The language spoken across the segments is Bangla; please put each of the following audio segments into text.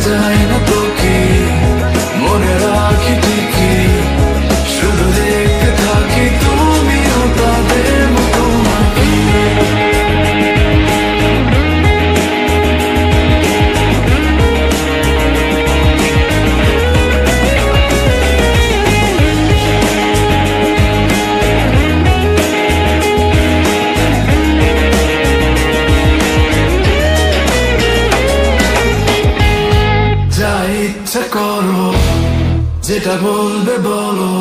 যায় না তোকে, মনে রাখি ঠিকই, শুধু দেখতে থাকি তুমিও তাদের মতো নাকি। যা ইচ্ছা করো, যেটা বলবে বলো,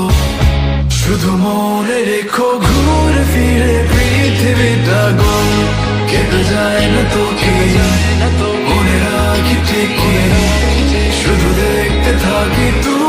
শুধু মনে রেখো ঘুরে ফিরে পৃথিবীটা গোল। কেটে যায় না তোকে, মনে রাখি ঠিকই, শুধু দেখতে থাকি তুই